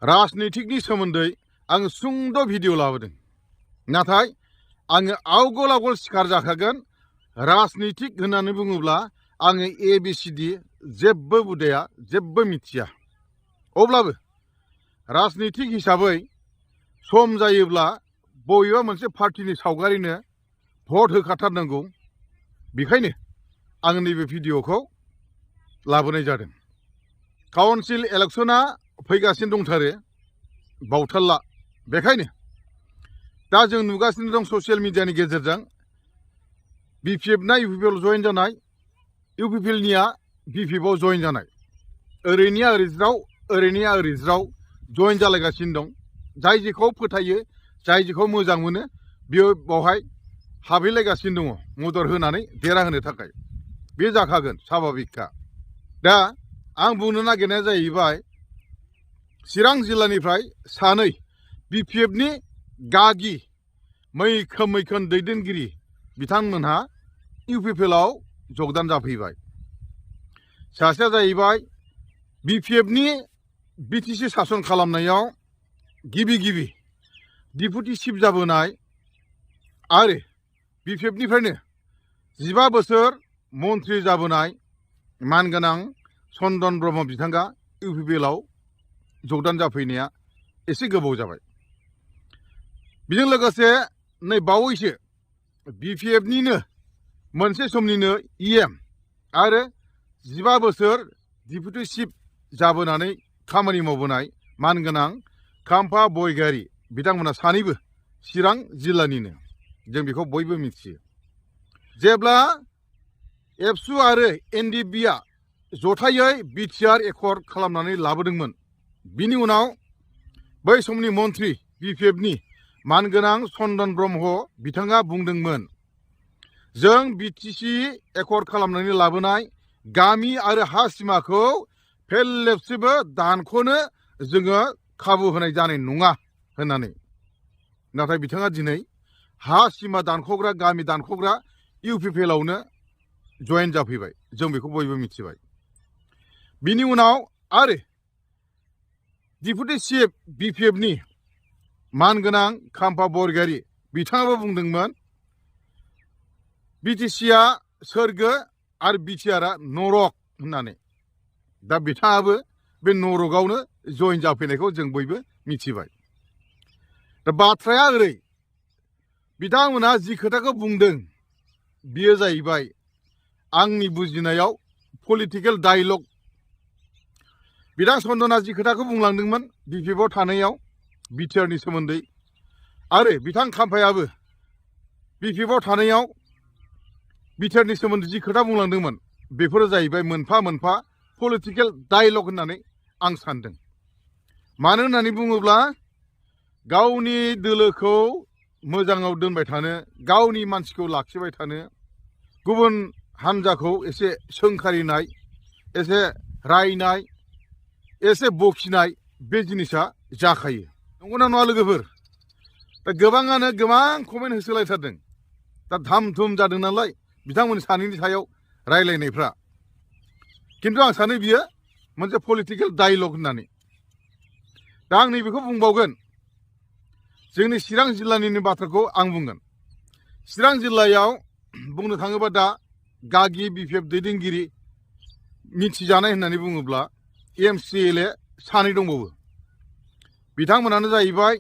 राजनितिकनि सोमोन्दै आं सुंद' भिडिअ लाबोदों। नाथाय आङो आवगोल आवगोल सिखार जाखागोन। राजनितिक होननानै बुङोब्ला आङो ABCD जेबो बुदाया जेबो मिथिया। अब्लाबो राजनितिक हिसाबै सम जायोब्ला बबेबा मोनसे पार्टिनि सावगारिनो भट होखाथारनांगौ। बेखायनो आं नैबे भिडिअखौ लाबोनाय जादों। काउन्सिल इलेक्शना फैगासिनो दंथारो बावथारला। बेखायनो दा जों नुगासिनो दं ससियेल मिडियानि गेजेरजों BPF ना UPPआव जयेन जानाय, UPPनिया BPFआव जयेन जानाय, ओरैनिया ओरै ज्राव ओरैनिया ओरै ज्राव जयेन जालायगासिनो दं। जाय जेखौ फोथायो, जाय जेखौ मोजां मोनो बियो बावहाय हाबहैलायगासिनो दङ मदद होनानै देरहाहोनो थाखाय। बे जाखागोन स्वाभाबिकखा। दा आं बुंनो नागिरनाया जाहैबाय चिरां जिल्लानिफ्राय सानै BPFनि गागि मैखोम दैदेनगिरि बिथांमोनहा UPPआव जगदान जाफैबाय। सासेया जाहैबाय BPFनि BTC सासन खालामनायाव गिबि डिपुटि चिफ जाबोनाय आरो BPFनिफ्रायनो 15 बोसोर मन्थ्रि जाबोनाय मानगोनां चन्दन ब्रह्म बिथाङा UPPआव जगदान जाफैनाया एसे गोबाव जाबाय। बेजों लोगोसे नै बावैसो BPFनिनो मोनसे समनिनो EM आरो 15 बोसोर डिपुटि चिफ जाबोनानै खामानि मावबोनाय मानगोनां खाम्फा बरगयारी बिथांमोना सानैबो चिरां जिल्लानिनो। जों बेखौ बयबो मिथियो। जेब्ला एबसु आरो NDBआ जथायै बिटिआर एकर्ड खालामनानै लाबोदोंमोन, बिनि उनाव बै समनि मन्थ्रि BPFनि मानगोनां चन्दन ब्रह्म बिथाङा बुंदोंमोन, जों BTC एकर्ड खालामनानै लाबोनाय गामि आरो हा सिमाखौ फेरलेबसेबो दानख'नो जोङो खाबु होनाय जानाय नङा होननानै। नाथाय बिथाङा दिनै हा सिमा दानख'ग्रा, गामि दानख'ग्रा UPPआवनो जयेन जाफैबाय। जों बेखौ बयबो मिथिबाय। बिनि उनाव आरो डिपुटि चिफ BPFनि मानगोनां खाम्फा बरगयारी बिथाङाबो बुंदोंमोन BTCआ सोरगो आरो BTRआ नरक होननानै। दा बिथाङाबो बे नरकआवनो जयेन जाफैनायखौ जों बयबो मिथिबाय। दा बाथ्राया ओरै, बिथांमोनहा जि खोथाखौ बुंदों बियो जाहैबाय आंनि बुजिनायाव पलिटिकेल डायलग। बिथां चन्दना जि खोथाखौ बुंलांदोंमोन BPFआव थानायाव बिटिआरनि सोमोन्दै, आरो बिथां खाम्फायाबो BPFआव थानायाव बिटिआरनि सोमोन्दै जि खोथा बुंलांदोंमोन, बेफोरो जाहैबाय मोनफा मोनफा पलिटिकेल डायलग होननानै आं सानदों। मानो होननानै बुङोब्ला गावनि दोलोखौ मोजाङाव दोनबाय थानो, गावनि मानसिखौ लाखिबाय थानो, गुबुन हान्जाखौ एसे सोंखारिनाय, एसे रायनाय, एसे बखिनाय बे जिनिसा जाखायो। नंगौना नङा लोगोफोर? दा गोबाङानो गोबां कमेन्ट होसोलायथारदों। दा धाम धुम जादों नालाय बिथांमोन सानैनि सायाव रायलायनायफ्रा। खिन्थु आं सानो बियो मोनसे पलिटिकेल डायलग होननानै। दा आं नैबेखौ बुंबावगोन, जोंनि चिरां जिल्लानिनो बाथ्राखौ आं बुंगोन। चिरां जिल्लायाव बुंनो थाङोबा दा गागि BPF दैदेनगिरि मिथिजानाय होननानै बुङोब्ला MCLA सानै दंबावो। बिथांमोनानो जाहैबाय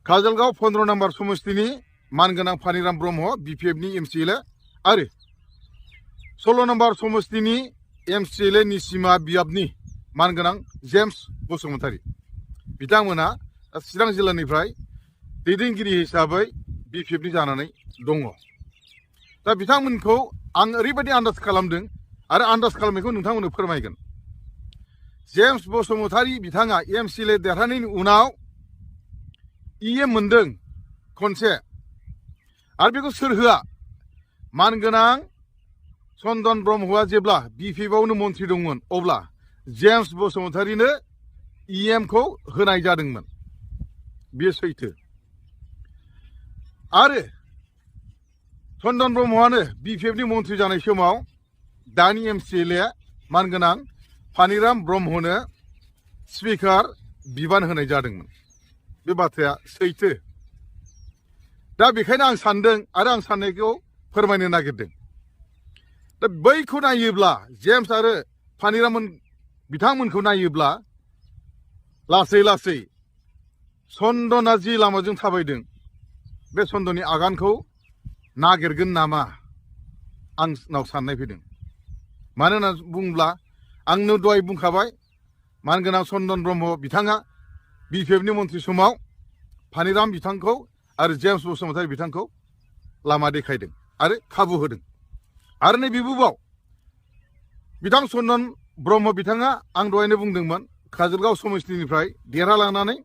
काजलगाव 15 नम्बर समस्तिनि मानगोनां फानिराम ब्रह्म BPFनि MCLA आरो 16 नम्बर समस्तिनि MCLA निसिमा बियाबनि मानगोनां जेम्स बसुमतारी। बिथांमोना चिरां जिल्लानिफ्राय दैदेनगिरि हिसाबै BPFनि जानानै दङ। दा बिथांमोनखौ आं ओरैबायदि आन्दाज खालामदों आरो आन्दाज खालामनायखौ नोंथांमोननो फोरमायगोन। जेम्स बसुमतारी बिथाङा MCLA देरहानायनि उनाव EM मोनदों खनसे, आरो बेखौ सोर होआ? मानगोनां चन्दन ब्रह्मआ जेब्ला BPFआवनो मन्थ्रि दंमोन अब्ला जेम्स बसुमतारीनो EMखौ होनाय जादोंमोन। बेयो सैथो। आरो चन्दन ब्रह्मआनो BPFनि मन्थ्रि जानाय समाव दानि MCLA मानगोनां फानिराम ब्रह्मनो स्पिकार बिबान होनाय जादोंमोन बे बाथ्राया सैथो दा बेखायनो आं सानदों आरो आं साननायखौ फोरमायनो नागिरदों दा बैखौ नायोब्ला जेम्स आरो फानिरामोन बिथांमोनखौ नायोब्ला लासै लासै चन्दना जि लामाजों थाबायदों बे चन्दननि आगानखौ नागिरगोन नामा आंनाव साननाय फैदों मानो होनना बुङोब्ला आंनो दहाय बुंखाबाय मानगोनां चन्दन ब्रह्म बिथाङा बिपिएफनि मन्थ्रि समाव फानिराम बिथांखौ आरो जेम्स बसुमतारी बिथांखौ लामा देखायदों आरो खाबु होदों आरो नै बिबुबाव बिथां चन्दन ब्रह्म बिथाङा आं दहायनो बुंदोंमोन काजलगाव समस्तिनिफ्राय देरहालांनानै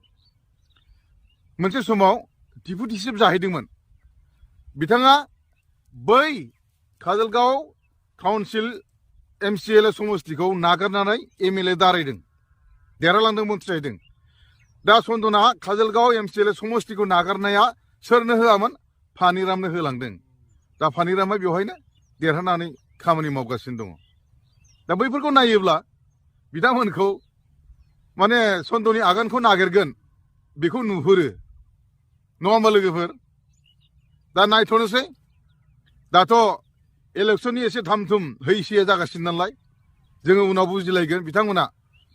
मोनसे समाव डिपुटि चिफ जाहैदोंमोन बिथाङा बै काजलगाव काउन्सिल एमसिएलए समस्तिखौ नागारनानै एमएलए दारायदों देरहालांदों मन्थ्रि जाहैदों दा चन्दना काजलगाव एमसिएलए समस्तिखौ नागारनाया सोरनो होआमोन फानिरामनो होलांदों दा फानिरामा बेवहायनो देरहानानै खामानि मावगासिनो दङ दा बैफोरखौ नायोब्ला बिथांमोनखौ माने चन्दननि आगानखौ नागिरगोन बेखौ नुहुरो नङा होमबा लोगोफोर दा नायथ'नोसै दाथ' इलेक्सननि एसे धामधुम हैसिया जागासिनो नालाय जोङो उनाव बुजिलायगोन बिथांमोना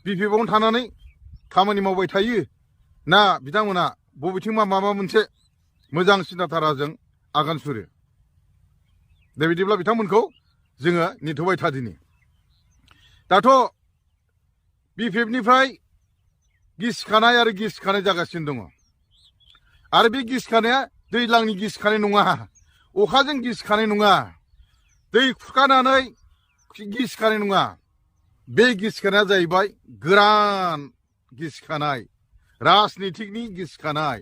बिपिएफआवनो थानानै खामानि मावबाय थायो ना बिथांमोना बबेथिंबा माबा मोनसे मोजां सिन्थाधाराजों आगान सुरो दा बिदिब्ला बिथांमोनखौ जोङो नेथ'बाय थादिनि दाथ' बिपिएफनिफ्राय गिसिखानाय आरो गिसिखानाय जागासिनो दङ आरो बे गिसिखानाया दैज्लांनि गिसिखानाय नङा अखाजों गिसिखानाय नङा दै खुरखानानै गिसिखानाय नङा बे गिसिखानाया जाहैबाय गोरान गिसिखानाय राजनितिकनि गिसिखानाय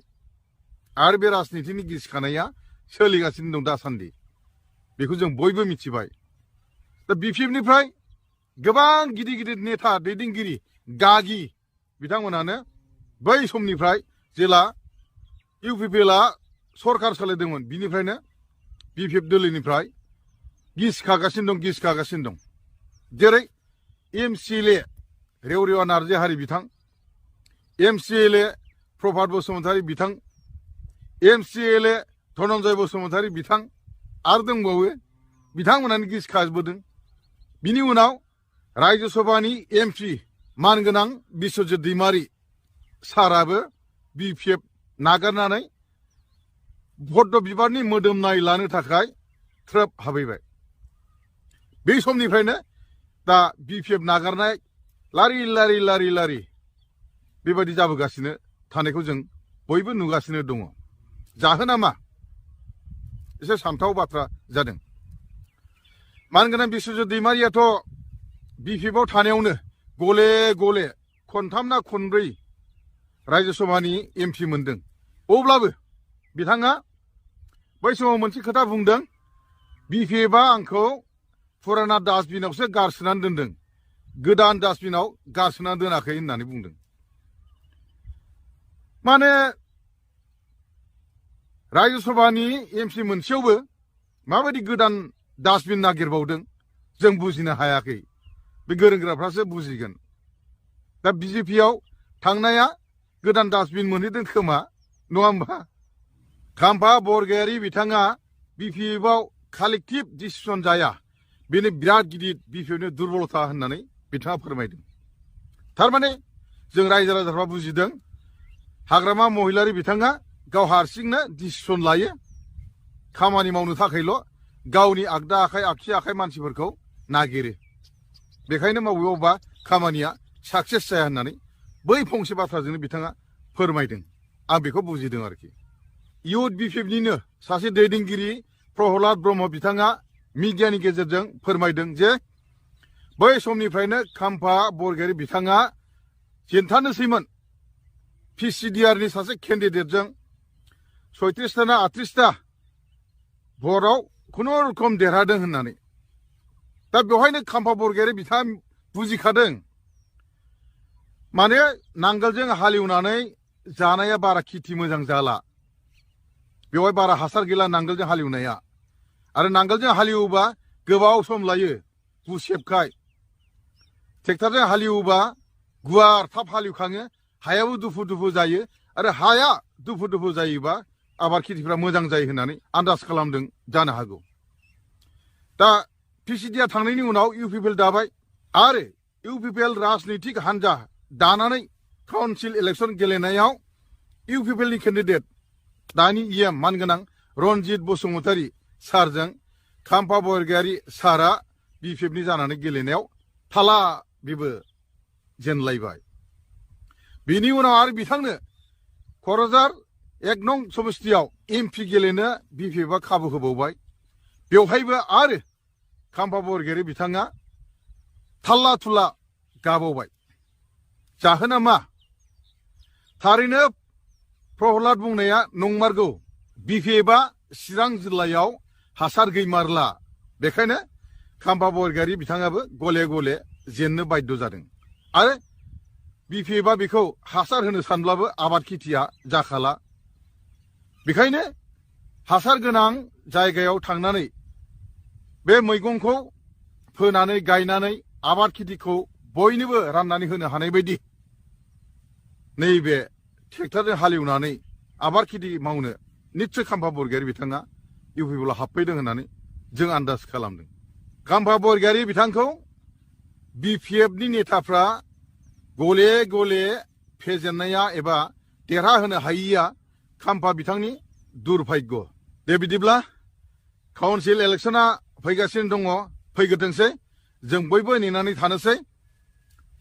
आरो बे राजनितिकनि गिसिखानाया सोलिगासिनो दं दासान्दि बेखौ जों बयबो मिथिबाय दा बिपिएफनिफ्राय गोबां गिदिर गिदिर नेता दैदेनगिरि गागि बिथांमोनानो बै समनिफ्राय जेला इउपिपिएलआ सरकार सालायदोंमोन बिनिफ्रायनो बिपिएफ दोलोनिफ्राय गिसिखागासिनो दं जेरै एमसिएलए रेवरेवा नार्जारी बिथां एमसिएलए प्रभात बसुमतारी बिथां एमसिएलए धनन्जय बसुमतारी बिथां आरो दंबावो बिथांमोनानो गिसिखाबोदों बिनि उनाव रायजो सभानि एमपि मानगोनां बिस्वजित दैमारि साराबो बिपिएफ नागारनानै भद्र बिबारनि मोदोमनाय लानो थाखाय थ्रोब हाबैबाय बे समनिफ्रायनो दा बिपिएफ नागारनाय लारि बेबायदि जाबोगासिनो थानायखौ जों बयबो नुगासिनो दङ जाहोना मा एसे सानथाव बाथ्रा जादों मानगोनां बिस्वजित दैमारियाथ' बिपिएफआव थानायावनो गले गले खनथाम ना खनब्रै रायजो सभानि एमपि मोनदों अब्लाबो बिथाङा बै समाव मोनसे खोथा बुंदों बिपिएफआ आंखौ फुराना डास्टबिनावसो गारसोनानै दोनदों गोदान डास्टबिनाव गारसोनानै दोनाखै होननानै बुंदों माने रायजो सभानि एमपि मोनसेयावबो माबायदि गोदान डास्टबिन नागिरबावदों जों बुजिनो हायाखै बे गोरोंग्राफ्रासो बुजिगोन दा बिजेपिआव थांनाया गोदान डास्टबिन मोनहैदों खोमा नङा होमबा खाम्फा बरगयारी बिथाङा बिपिएफआव कालेक्टिभ डिसिसन जाया बेनो बिराद गिदिर बिपिएफनि दुर्बलता होननानै बिथाङा फोरमायदों थारमाने जों रायजो राजाफ्रा बुजिदों हाग्रामा महिलारि बिथाङा गाव हारसिंनो डिसिसन लायो खामानि मावनो थाखायल' गावनि आगदा आखाइ आगसि आखाइ मानसिफोरखौ नागिरो बेखायनो बबेबा खामानिया साक्सेस जाया होननानै बै फंसे बाथ्राजोंनो बिथाङा फोरमायदों आं बेखौ बुजिदों आरोखि इउथ बिपिएफनिनो सासे दैदेनगिरि प्रहलाद ब्रह्म बिथाङा मिडियानि गेजेरजों फोरमायदों जे बै समनिफ्रायनो खाम्फा बरगयारी बिथाङा जेनथानोसैमोन पिसिडिआरनि सासे केन्डिडेटजों 36ता ना 38ता भटआव खुनुरुखुम देरहादों होननानै दा बेवहायनो खाम्फा बरगयारी बिथाङा बुजिखादों माने नांगोलजों हालेवनानै जानाया बारा खेथि मोजां जाला बेवहाय बारा हासार गैला नांगोलजों हालेवनाया आरो नांगोलजों हालेवोबा गोबाव सम लायो गुसेबखाय ट्रेक्टरजों हालेवोबा गुवार थाब हालेवखाङो हायाबो दुफु दुफु जायो आरो हाया दुफु दुफु जायोबा आबाद खेथिफ्रा मोजां जायो होननानै आन्दाज खालामदों जानो हागौ। दा पिसिडिआ थांनायनि उनाव इउपिपिएल दाबाय आरो इउपिपिएल राजनितिक हान्जा दानानै काउन्सिल इलेक्सन गेलेनायाव इउपिपिएलनि केन्डिडेट दानि इएम मानगोनां रनजित बसुमतारी सारजों खाम्फा बरगयारी सारा बिपिएफनि जानानै गेलेनायाव थाला बेबो जेनलायबाय। बिनि उनाव आरो बिथांनो क'क्राझार 1 नं समस्तियाव एमपि गेलेनो बिपिएफआ खाबु होबावबाय। बेवहायबो आरो खाम्फा बरगयारी बिथाङा थाल्ला थुल्ला गाबावबाय। जाहोना मा? थारैनो प्रहलाद बुंनाया नंमारगौ। बिपिएफआ चिरां जिल्लायाव हासार गैमारला। बेखायनो खाम्फा बरगयारी बिथाङाबो गले गले जेननो बाध्य जादों आरो बिपिएफआ बेखौ हासार होनो सानब्लाबो आबाद खेथिया जाखाला। बेखायनो हासार गोनां जायगायाव थांनानै बे मैगंखौ फोनानै गायनानै आबाद खेथिखौ बयनोबो राननानै होनो हानाय बायदि नैबे ट्रेक्टरजों हालेवनानै आबाद खेथि मावनो निस्सय खाम्फा बरगयारी बिथाङा इउपिपिएलआव हाबफैदों होननानै जों आन्दाज खालामदों। खाम्फा बरगयारी बिथांखौ बिपिएफनि नेताफ्रा गले गले फेजेननाया एबा देरहाहोनो हायिया खाम्फा बिथांनि दुर्भाग्य। दे बिदिब्ला काउन्सिल इलेक्सना फैगासिनो दङ, फैग्रोथोंसै। जों बयबो नेनानै थानोसै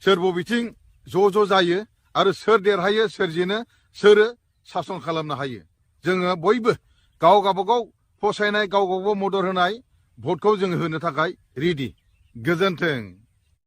सोर बबेथिं ज' जायो आरो सोर देरहायो, सोर जेनो, सोरो सासन खालामनो हायो। जोङो बयबो गाव गावबागाव फसायनाय, गाव गावबागाव मदद होनाय भटखौ जोङो होनो थाखाय रेडि। गोजोन्थों।